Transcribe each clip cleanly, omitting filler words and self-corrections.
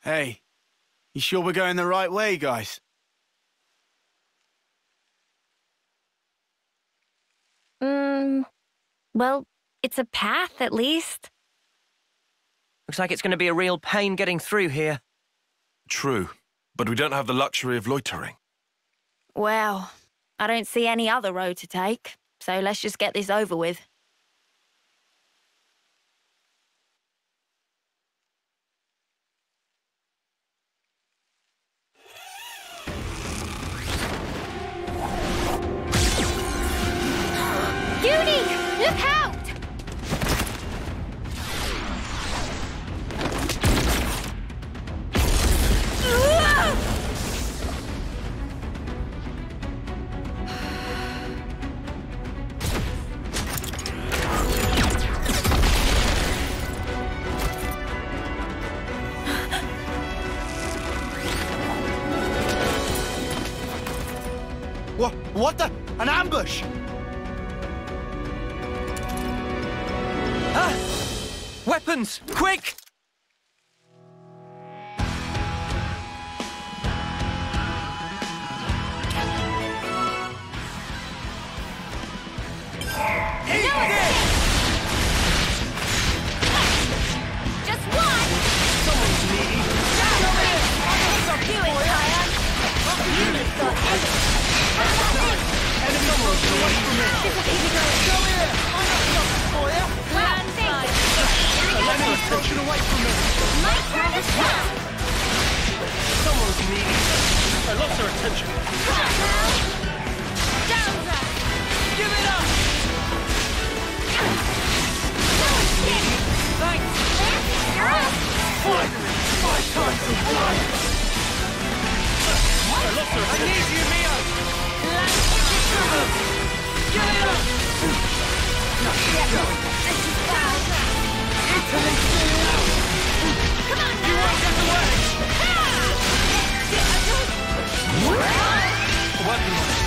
Hey, you sure we're going the right way, guys? Well, it's a path, at least. Looks like it's going to be a real pain getting through here. True, but we don't have the luxury of loitering. Well, I don't see any other road to take, so let's just get this over with. Judy! Look out! What the? An ambush! Ah! Weapons! Quick! Just one! Someone's needy. Do it, Kyan! You've got it! Someone's needy. Come here! I got something for you! Landslide! Enemy's pushing away from me! Might turn to stone! Someone's needy. I lost their attention. Down, Rat! Give it up! Thanks! You're up! Finally! My time to blood! I lost their I attention. need you, Mio! Give it up! This is down, Rat! Come on, You won't get away! Working on it.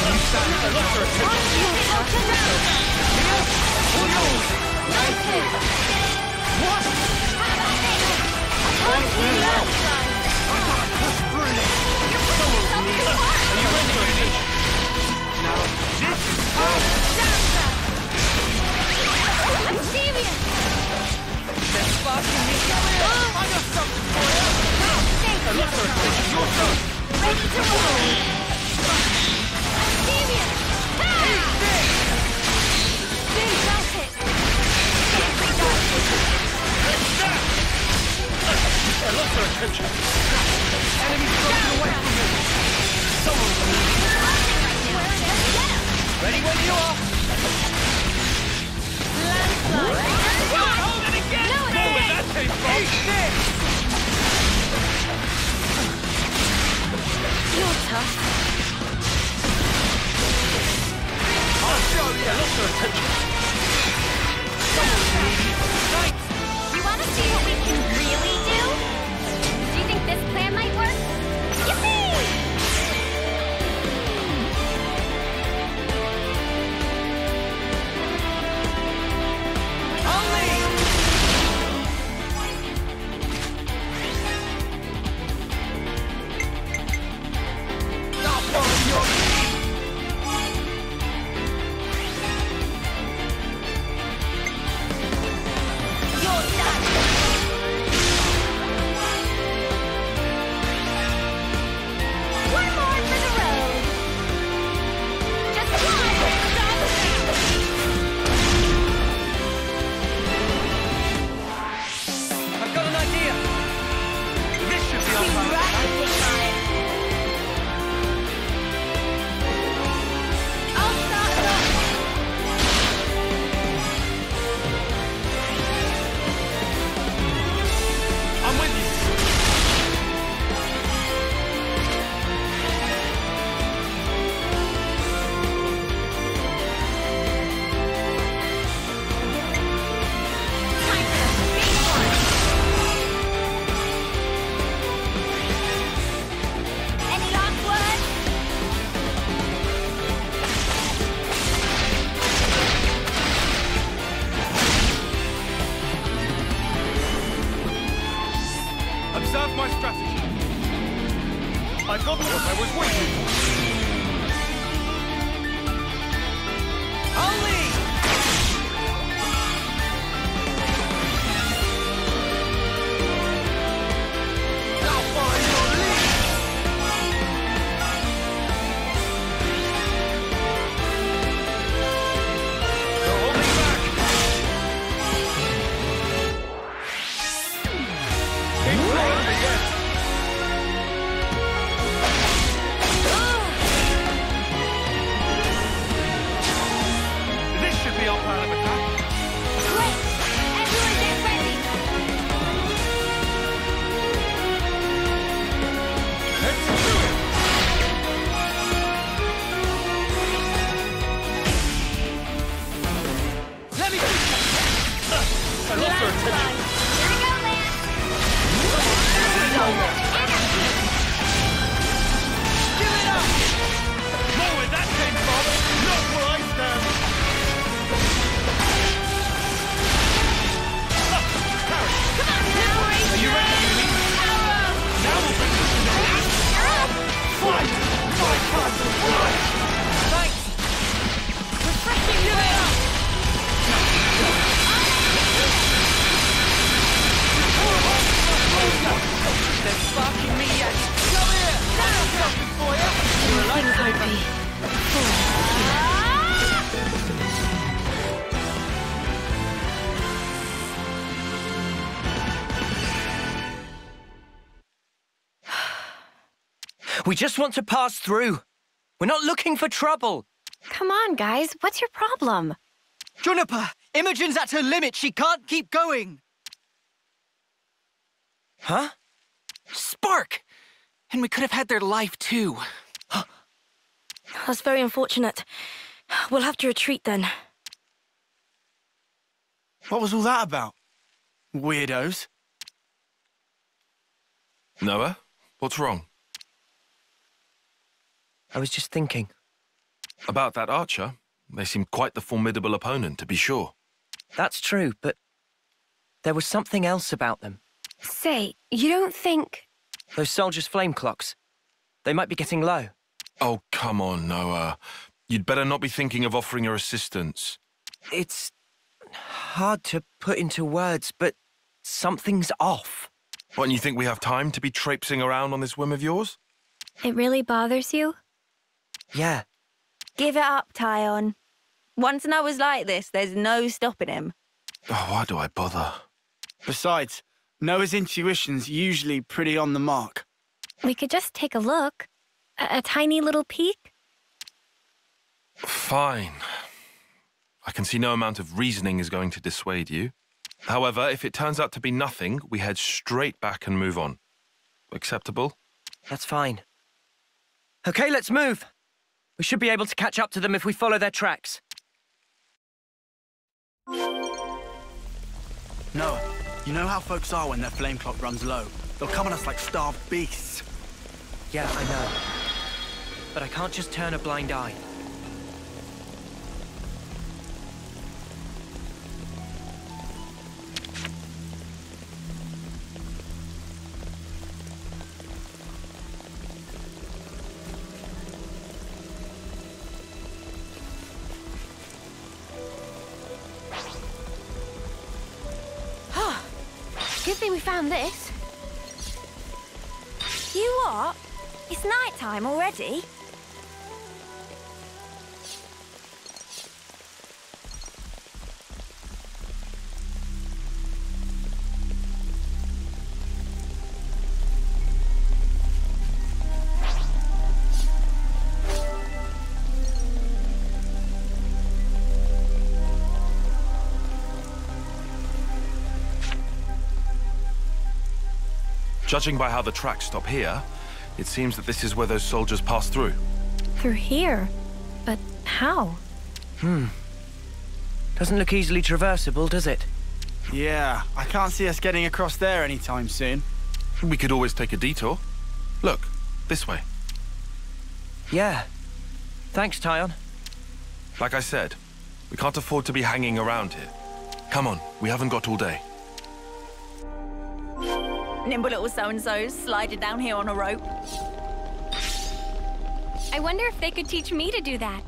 You stand I lost their attention. All yours! What? How about this? Someone's needy. And you went for attention. Now, this is I'm serious! They're sparking me. I got something for you! I lost their attention. Your turn. Ready to roll! I'm serious! Stay got it! I lost their attention. Enemies broken away from me. Someone's needy. Ready when you are. Landslide! Hold it again! No, it's Where that came from? Eat this! You're tough. I'll show you. I lost their attention. Someone's needy. Thanks! You want to see what we can really do? Do you think this plan Observe my strategy. I got what I was waiting for. I'll lead! I'll follow your lead! They're holding back. Keep throwing again. This should be our plan of attack. Great! Everyone get ready! Let's do it! Let me fix that! I lost her attention. Here we go, Lance! Give it up! Know where that came from. Not where I stand. Are you ready, Amy? Now we'll bring this to the end. Fight! Fight hard to fight! Thanks! Refreshing! Give it up! They're sparking me yet! Come here! I got something for you! Your lightsaber! We just want to pass through. We're not looking for trouble. Come on, guys. What's your problem? Juniper! Imogen's at her limit. She can't keep going. Huh? Spark! And we could have had their life too. That's very unfortunate. We'll have to retreat then. What was all that about? Weirdos. Noah, what's wrong? I was just thinking. About that archer? They seem quite the formidable opponent, to be sure. That's true, but there was something else about them. Say, you don't think... Those soldiers' flame clocks. They might be getting low. Oh, come on, Noah. You'd better not be thinking of offering her assistance. It's hard to put into words, but something's off. What, and you think we have time to be traipsing around on this whim of yours? It really bothers you? Yeah. Give it up, Tyon. Once Noah's like this, there's no stopping him. Oh, why do I bother? Besides, Noah's intuition's usually pretty on the mark. We could just take a look. A tiny little peek? Fine. I can see no amount of reasoning is going to dissuade you. However, if it turns out to be nothing, we head straight back and move on. Acceptable? That's fine. Okay, let's move. We should be able to catch up to them if we follow their tracks. Noah, you know how folks are when their flame clock runs low? They'll come on us like starved beasts. Yeah, I know. But I can't just turn a blind eye. Good thing we found this. You what? It's night time already? Judging by how the tracks stop here, it seems that this is where those soldiers passed through. Through here? But how? Doesn't look easily traversable, does it? Yeah, I can't see us getting across there anytime soon. We could always take a detour. Look, this way. Yeah. Thanks, Tyon. Like I said, we can't afford to be hanging around here. Come on, we haven't got all day. Nimble little so-and-sos sliding down here on a rope. I wonder if they could teach me to do that.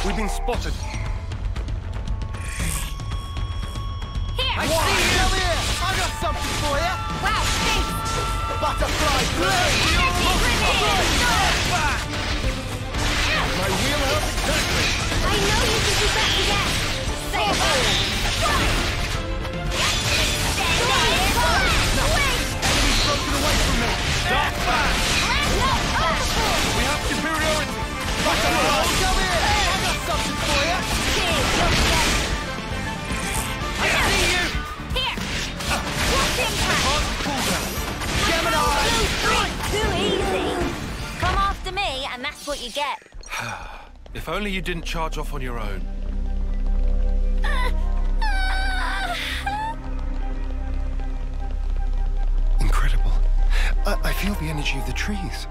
We've been spotted. Here! I see you! Come here! I got something for you! Wow, thanks! Butterfly blade! My wheelhouse exactly. I know you can do that again! Say it loud! Enemy's broken away from me! Dark flash. We have superiority. Butterfly, come here! I got something for you! I see you. Here! What impact? Gemini! Too easy. Come after me, and that's what you get. If only you didn't charge off on your own. Incredible. I feel the energy of the trees.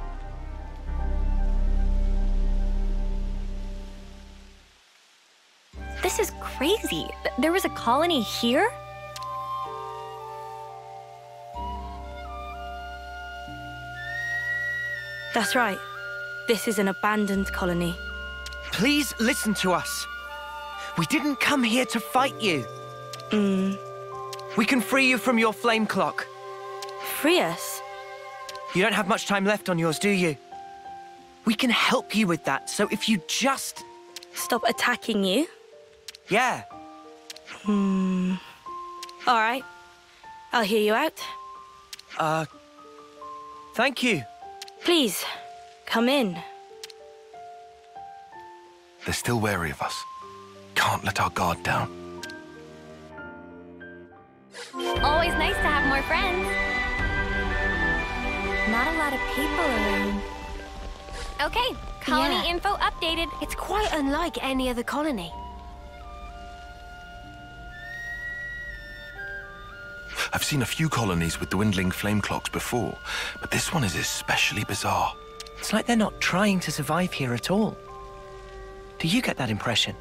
This is crazy. There was a colony here? That's right. This is an abandoned colony. Please listen to us. We didn't come here to fight you. We can free you from your flame clock. Free us? You don't have much time left on yours, do you? We can help you with that, so if you just... Stop attacking you? Yeah. All right. I'll hear you out. Thank you. Please, come in. They're still wary of us. Can't let our guard down. Always nice to have more friends. Not a lot of people around. Okay, colony Yeah. info updated. It's quite unlike any other colony. I've seen a few colonies with dwindling flame clocks before, but this one is especially bizarre. It's like they're not trying to survive here at all. Do you get that impression?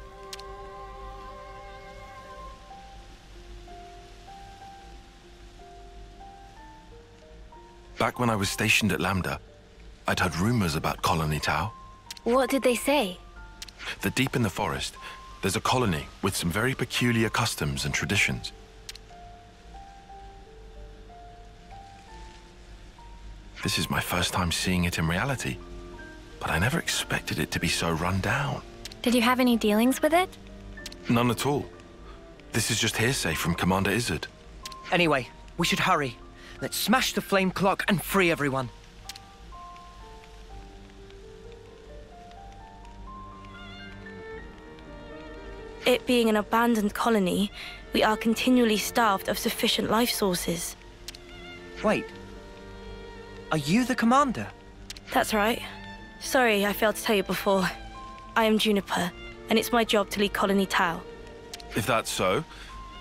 Back when I was stationed at Lambda, I'd heard rumors about Colony Tau. What did they say? That deep in the forest, there's a colony with some very peculiar customs and traditions. This is my first time seeing it in reality, but I never expected it to be so run down. Did you have any dealings with it? None at all. This is just hearsay from Commander Izzard. Anyway, we should hurry. Let's smash the flame clock and free everyone. It being an abandoned colony, we are continually starved of sufficient life sources. Wait. Are you the commander? That's right. Sorry, I failed to tell you before. I am Juniper, and it's my job to lead Colony Tau. If that's so,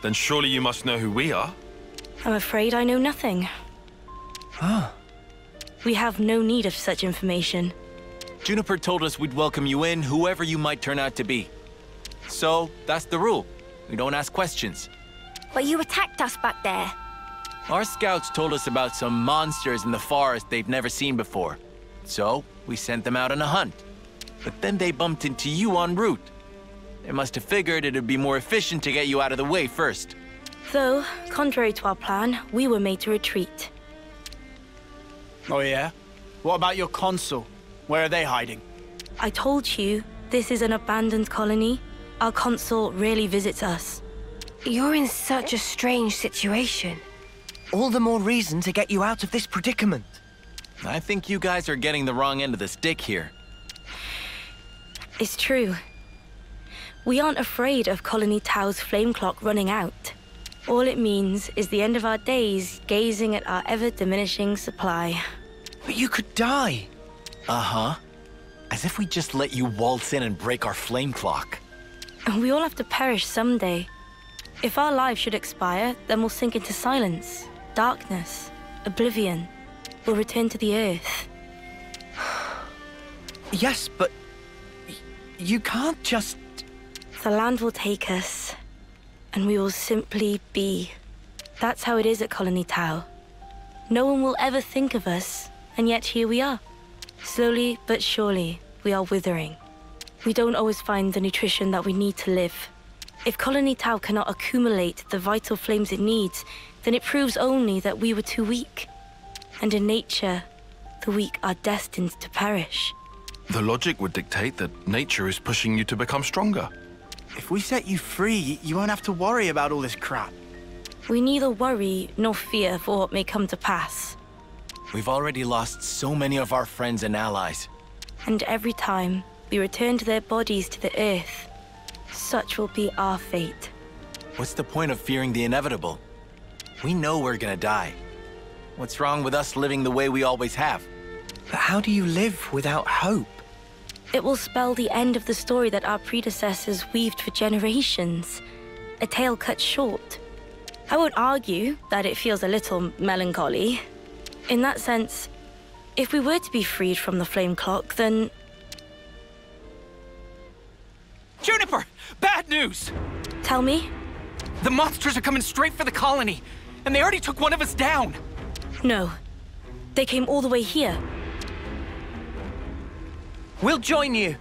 then surely you must know who we are. I'm afraid I know nothing. Ah. We have no need of such information. Juniper told us we'd welcome you in, whoever you might turn out to be. So, that's the rule. We don't ask questions. But you attacked us back there. Our scouts told us about some monsters in the forest they'd never seen before. So, we sent them out on a hunt. But then they bumped into you en route. They must have figured it'd be more efficient to get you out of the way first. Though, contrary to our plan, we were made to retreat. Oh yeah? What about your consul? Where are they hiding? I told you, this is an abandoned colony. Our consul rarely visits us. You're in such a strange situation. All the more reason to get you out of this predicament. I think you guys are getting the wrong end of the stick here. It's true. We aren't afraid of Colony Tau's flame clock running out. All it means is the end of our days gazing at our ever-diminishing supply. But you could die. Uh-huh. As if we just let you waltz in and break our flame clock. And we all have to perish someday. If our lives should expire, then we'll sink into silence, darkness, oblivion. We'll return to the earth. Yes, but you can't just... The land will take us, and we will simply be. That's how it is at Colony Tau. No one will ever think of us, and yet here we are. Slowly but surely, we are withering. We don't always find the nutrition that we need to live. If Colony Tau cannot accumulate the vital flames it needs, then it proves only that we were too weak. And in nature, the weak are destined to perish. The logic would dictate that nature is pushing you to become stronger. If we set you free, you won't have to worry about all this crap. We neither worry nor fear for what may come to pass. We've already lost so many of our friends and allies. And every time we return to their bodies to the earth, such will be our fate. What's the point of fearing the inevitable? We know we're gonna die. What's wrong with us living the way we always have? But how do you live without hope? It will spell the end of the story that our predecessors weaved for generations. A tale cut short. I won't argue that it feels a little melancholy. In that sense, if we were to be freed from the flame clock, then... Juniper! Bad news! Tell me? The monsters are coming straight for the colony, and they already took one of us down. No. They came all the way here. We'll join you.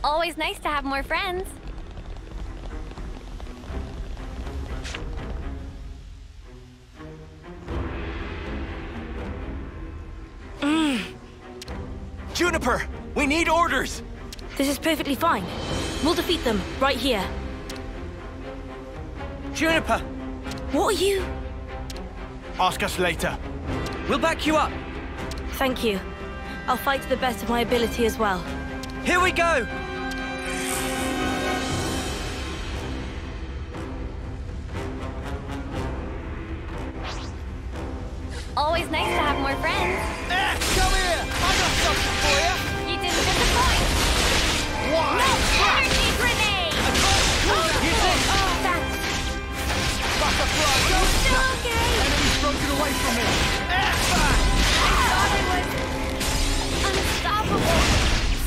Always nice to have more friends. Juniper! We need orders! This is perfectly fine. We'll defeat them right here. Juniper, What are you? Ask us later. we'll back you up. Thank you. I'll fight to the best of my ability as well. Here we go. Always nice to have more friends. Come here! I got something for you! You didn't disappoint. Why? No energy grenade! Thanks. Butterfly! Stalker! Enemy's broken away from me! I thought it was unstoppable.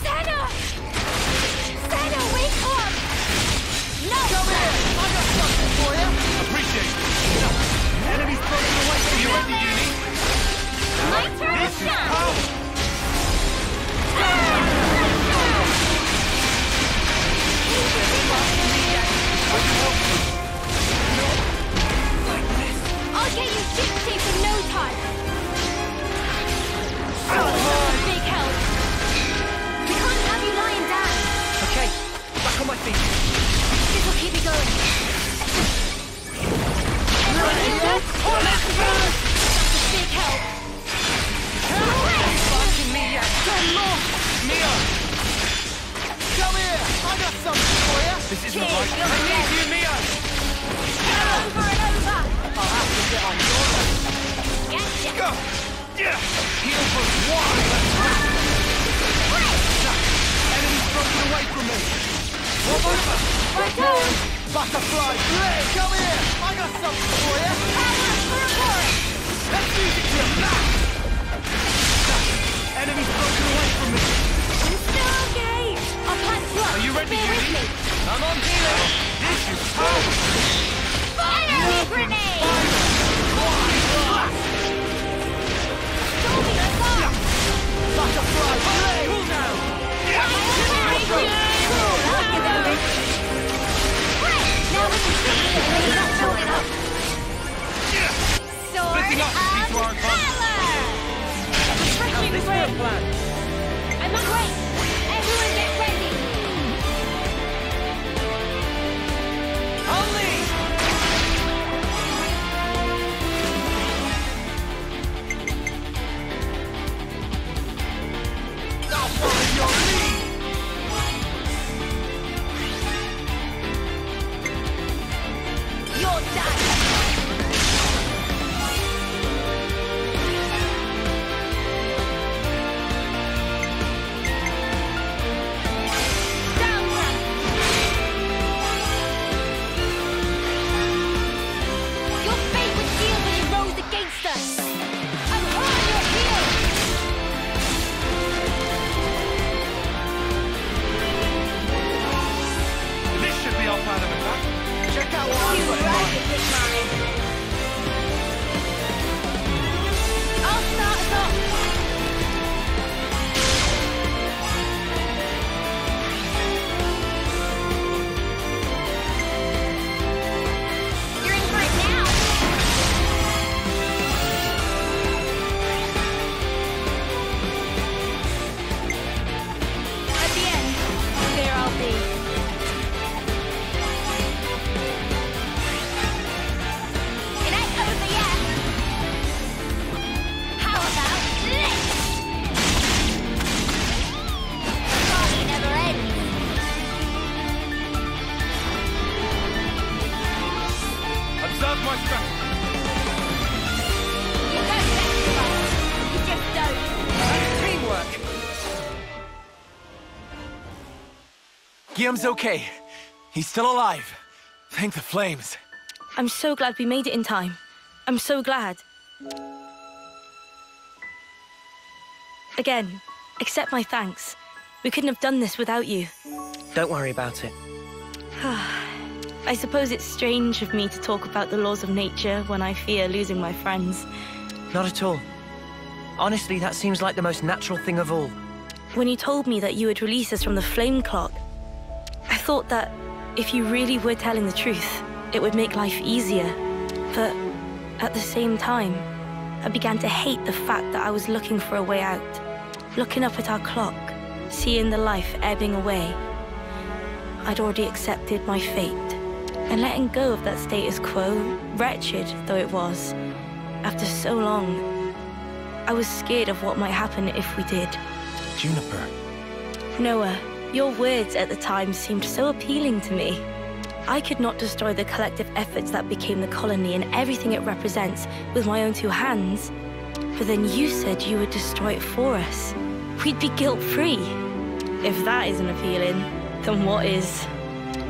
Senna! Senna, wake up! No! Come here! I got something for you! Appreciate it! Enemy's broken away from you! Ready, Uni? My turn This is is done! power! I'll get you ship shape in no time. Big help. We can't have you lying down. Okay, back on my feet. This will keep me going. That's a big help. Mia! Come here! I got something for you! This isn't right. I need you, Mia! Over and over. I'll have to get on your level. Gotcha. Go! Yeah! Heal for one! Enemy's broken away from me! Right on. Butterfly! Come here! I got something for you! Power for report. Let's use it to your max! Enemy's broken away from me! I'm still okay. I'll punch you up. Are you ready, Bear with Yumi? me. I'm on healing! This is power! Fire grenade. Stormy assault. Butterfly! Cool now! Now we can see it. We're not showing up. Sword Splitting up to keep to our of advantage. valor. Refreshing wind. I'm on way. Everyone get ready. I'll lead! Guillaume's okay. He's still alive. Thank the flames. I'm so glad we made it in time. I'm so glad. Again, accept my thanks. We couldn't have done this without you. Don't worry about it. I suppose it's strange of me to talk about the laws of nature when I fear losing my friends. Not at all. Honestly, that seems like the most natural thing of all. When you told me that you would release us from the flame clock, I thought that if you really were telling the truth, it would make life easier. But at the same time, I began to hate the fact that I was looking for a way out. Looking up at our clock, seeing the life ebbing away. I'd already accepted my fate, and letting go of that status quo, wretched though it was, after so long, I was scared of what might happen if we did. Juniper. Noah, your words at the time seemed so appealing to me. I could not destroy the collective efforts that became the colony and everything it represents with my own two hands. But then you said you would destroy it for us. We'd be guilt-free. If that isn't appealing, then what is?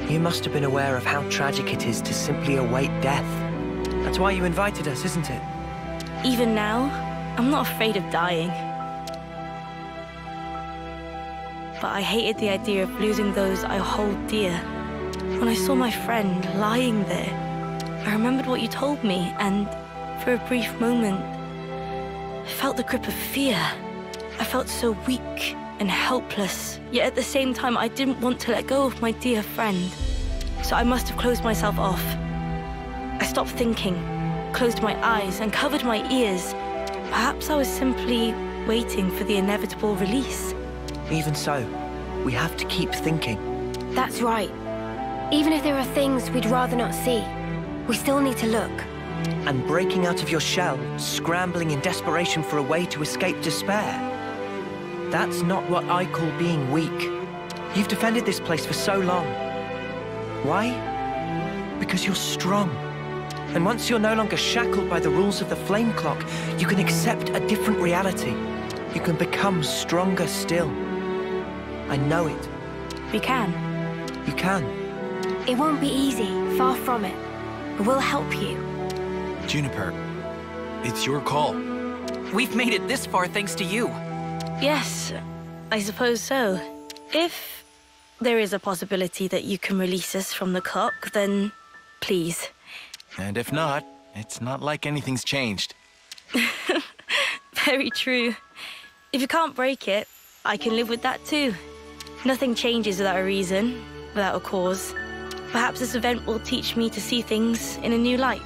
You must have been aware of how tragic it is to simply await death. That's why you invited us, isn't it? Even now, I'm not afraid of dying. But I hated the idea of losing those I hold dear. When I saw my friend lying there, I remembered what you told me, and for a brief moment, I felt the grip of fear. I felt so weak and helpless, yet at the same time I didn't want to let go of my dear friend. So I must have closed myself off. I stopped thinking, closed my eyes and covered my ears. Perhaps I was simply waiting for the inevitable release. Even so, we have to keep thinking. That's right. Even if there are things we'd rather not see, we still need to look. And breaking out of your shell, scrambling in desperation for a way to escape despair. That's not what I call being weak. You've defended this place for so long. Why? Because you're strong. And once you're no longer shackled by the rules of the flame clock, you can accept a different reality. You can become stronger still. I know it. We can. You can. It won't be easy, far from it. But we'll help you. Juniper, it's your call. We've made it this far thanks to you. Yes, I suppose so. If there is a possibility that you can release us from the clock, then please. And if not, it's not like anything's changed. Very true. If you can't break it, I can live with that too. Nothing changes without a reason, without a cause. Perhaps this event will teach me to see things in a new light.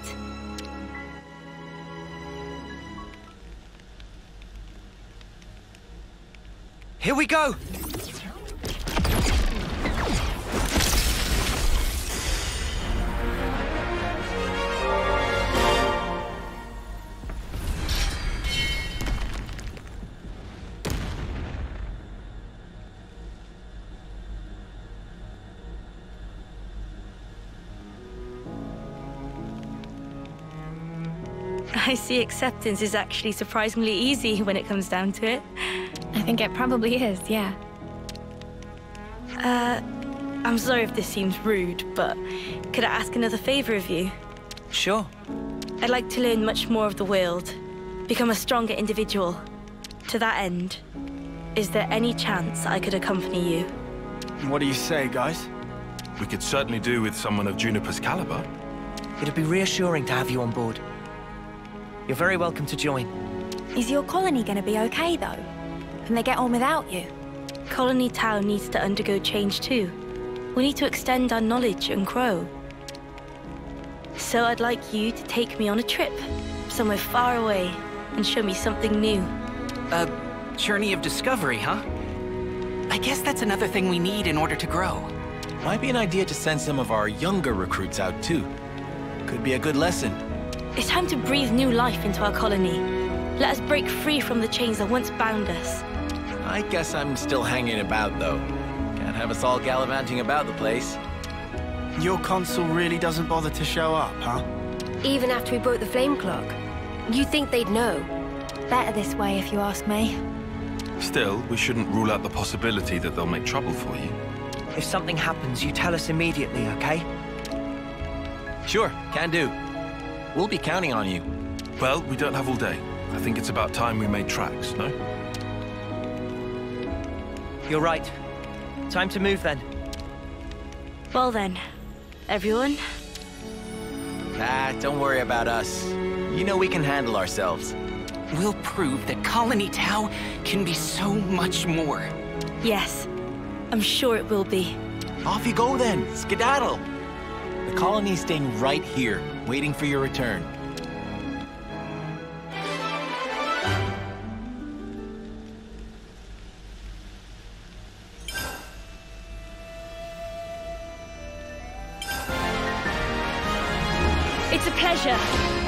Here we go! I see acceptance is actually surprisingly easy when it comes down to it. I think it probably is, yeah. I'm sorry if this seems rude, but could I ask another favor of you? Sure. I'd like to learn much more of the world, become a stronger individual. To that end, is there any chance I could accompany you? What do you say, guys? We could certainly do with someone of Juniper's caliber. It'd be reassuring to have you on board. You're very welcome to join. Is your colony going to be okay, though? Can they get on without you? Colony Tau needs to undergo change too. We need to extend our knowledge and grow. So I'd like you to take me on a trip, somewhere far away, and show me something new. A journey of discovery, huh? I guess that's another thing we need in order to grow. Might be an idea to send some of our younger recruits out too. Could be a good lesson. It's time to breathe new life into our colony. Let us break free from the chains that once bound us. I guess I'm still hanging about, though. Can't have us all gallivanting about the place. Your consul really doesn't bother to show up, huh? Even after we broke the flame clock, you'd think they'd know. Better this way, if you ask me. Still, we shouldn't rule out the possibility that they'll make trouble for you. If something happens, you tell us immediately, okay? Sure, can do. We'll be counting on you. Well, we don't have all day. I think it's about time we made tracks, no? You're right. Time to move then. Well then, everyone. Ah, don't worry about us. You know we can handle ourselves. We'll prove that Colony Tau can be so much more. Yes, I'm sure it will be. Off you go then, skedaddle. The colony's staying right here, waiting for your return. It's a pleasure.